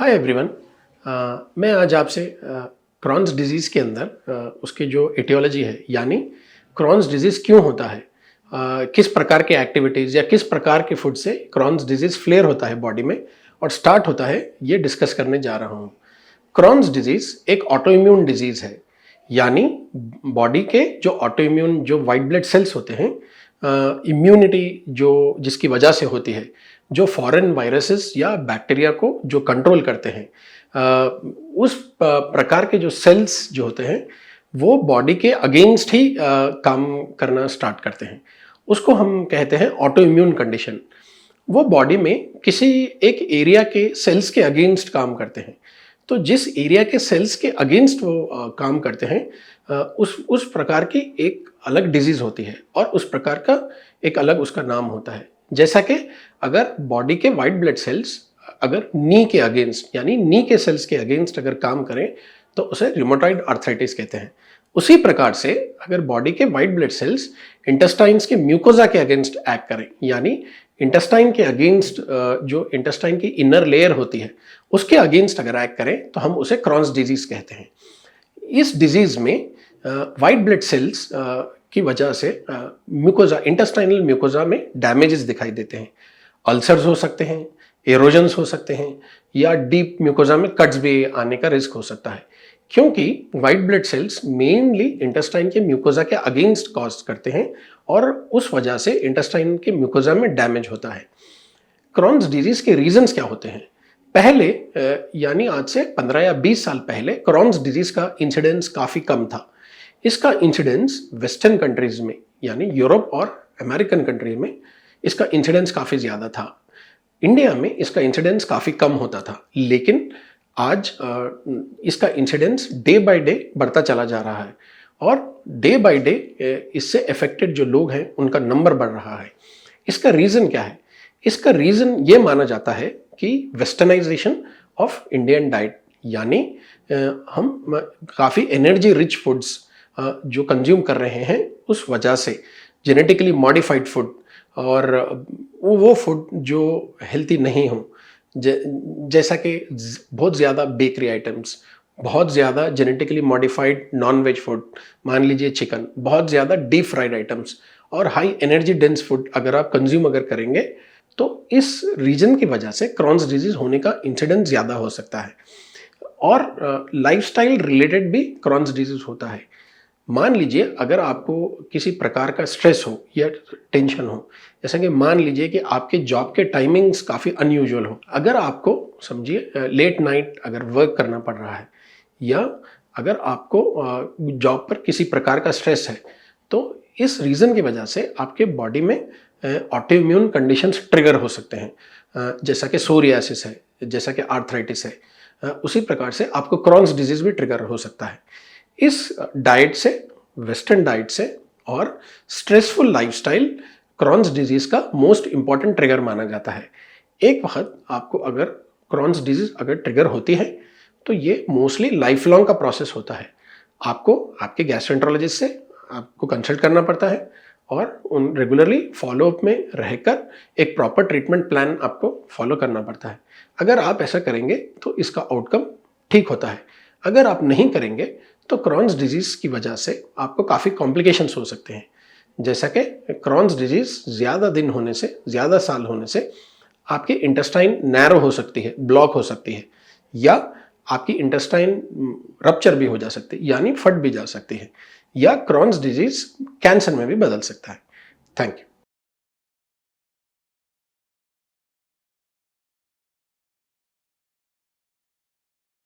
Hi everyone. मैं आज आपसे क्रॉन्स डिजीज़ के अंदर उसके जो एटियोलॉजी है, यानी क्रॉन्स डिजीज़ क्यों होता है, किस प्रकार के एक्टिविटीज़ या किस प्रकार के फूड से क्रॉन्स डिजीज़ फ्लेयर होता है बॉडी में और स्टार्ट होता है, ये डिस्कस करने जा रहा हूँ। क्रॉन्स डिजीज़ एक ऑटो इम्यून डिजीज़ है, यानी बॉडी के जो ऑटो इम्यून जो वाइट ब्लड सेल्स होते हैं, इम्यूनिटी जो जिसकी वजह से होती है, जो फॉरेन वायरसेस या बैक्टीरिया को जो कंट्रोल करते हैं, उस प्रकार के जो सेल्स जो होते हैं वो बॉडी के अगेंस्ट ही काम करना स्टार्ट करते हैं। उसको हम कहते हैं ऑटो इम्यून कंडीशन। वो बॉडी में किसी एक एरिया के सेल्स के अगेंस्ट काम करते हैं। तो जिस एरिया के सेल्स के अगेंस्ट वो काम करते हैं, उस प्रकार की एक अलग डिजीज होती है और उस प्रकार का एक अलग उसका नाम होता है। जैसा कि अगर बॉडी के वाइट ब्लड सेल्स अगर नी के अगेंस्ट, यानी नी के सेल्स के अगेंस्ट अगर काम करें तो उसे रिमोटॉइड आर्थराइटिस कहते हैं। उसी प्रकार से अगर बॉडी के वाइट ब्लड सेल्स इंटेस्टाइन्स के म्यूकोजा के अगेंस्ट एक्ट करें, यानी इंटेस्टाइन के अगेंस्ट जो इंटेस्टाइन की इनर लेयर होती है उसके अगेंस्ट अगर एक्ट करें तो हम उसे क्रॉन्स डिजीज कहते हैं। इस डिजीज में वाइट ब्लड सेल्स की वजह से म्यूकोजा, इंटेस्टाइनल म्यूकोजा में डैमेजेस दिखाई देते हैं। अल्सर्स हो सकते हैं, एरोजन्स हो सकते हैं, या डीप म्यूकोजा में कट्स भी आने का रिस्क हो सकता है, क्योंकि white blood cells mainly intestine के म्यूकोजा के अगेंस्ट कॉज करते हैं और उस वजह से इंटेस्टाइन के म्यूकोजा में डैमेज होता है। क्रॉन्स डिजीज के रीजंस क्या होते हैं? पहले यानी आज से 15 या 20 साल पहले क्रॉन्स डिजीज का इंसिडेंस काफ़ी कम था। इसका इंसिडेंस वेस्टर्न कंट्रीज में, यानी यूरोप और अमेरिकन कंट्री में इसका इंसिडेंस काफ़ी ज़्यादा था। इंडिया में इसका इंसिडेंस काफ़ी कम होता था, लेकिन आज इसका इंसिडेंस डे बाय डे बढ़ता चला जा रहा है और डे बाय डे इससे अफेक्टेड जो लोग हैं उनका नंबर बढ़ रहा है। इसका रीज़न क्या है? इसका रीज़न ये माना जाता है कि वेस्टर्नाइजेशन ऑफ इंडियन डाइट, यानी हम काफ़ी एनर्जी रिच फूड्स जो कंज्यूम कर रहे हैं उस वजह से, जेनेटिकली मॉडिफाइड फूड और वो फूड जो हेल्थी नहीं हो, जैसा कि बहुत ज़्यादा बेकरी आइटम्स, बहुत ज़्यादा genetically modified non veg food, मान लीजिए चिकन, बहुत ज़्यादा डीप फ्राइड आइटम्स और हाई एनर्जी डेंस फूड अगर आप कंज्यूम करेंगे तो इस रीजन की वजह से क्रॉन्स डिजीज होने का इंसिडेंस ज़्यादा हो सकता है। और लाइफस्टाइल रिलेटेड भी क्रॉन्स डिजीज होता है। मान लीजिए अगर आपको किसी प्रकार का स्ट्रेस हो या टेंशन हो, जैसा कि मान लीजिए कि आपके जॉब के टाइमिंग्स काफ़ी अनयूजुअल हो, अगर आपको समझिए लेट नाइट अगर वर्क करना पड़ रहा है, या अगर आपको जॉब पर किसी प्रकार का स्ट्रेस है, तो इस रीज़न की वजह से आपके बॉडी में ऑटो इम्यून कंडीशंस ट्रिगर हो सकते हैं, जैसा कि सोरियासिस है, जैसा कि आर्थराइटिस है। उसी प्रकार से आपको क्रॉन्स डिजीज भी ट्रिगर हो सकता है। इस डाइट से, वेस्टर्न डाइट से और स्ट्रेसफुल लाइफस्टाइल क्रॉन्स डिजीज का मोस्ट इंपॉर्टेंट ट्रिगर माना जाता है। एक वक्त आपको अगर क्रॉन्स डिजीज अगर ट्रिगर होती है तो ये मोस्टली लाइफ लॉन्ग का प्रोसेस होता है। आपको आपके गैस्ट्रोएंटरोलॉजिस्ट से आपको कंसल्ट करना पड़ता है और उन रेगुलरली फॉलोअप में रहकर एक प्रॉपर ट्रीटमेंट प्लान आपको फॉलो करना पड़ता है। अगर आप ऐसा करेंगे तो इसका आउटकम ठीक होता है। अगर आप नहीं करेंगे तो क्रॉन्स डिजीज की वजह से आपको काफ़ी कॉम्प्लिकेशंस हो सकते हैं, जैसा कि क्रॉन्स डिजीज ज़्यादा दिन होने से, ज़्यादा साल होने से आपकी इंटेस्टाइन नैरो हो सकती है, ब्लॉक हो सकती है, या आपकी इंटेस्टाइन रप्चर भी हो जा सकती है, यानी फट भी जा सकती है, या क्रॉन्स डिजीज कैंसर में भी बदल सकता है। Thank you.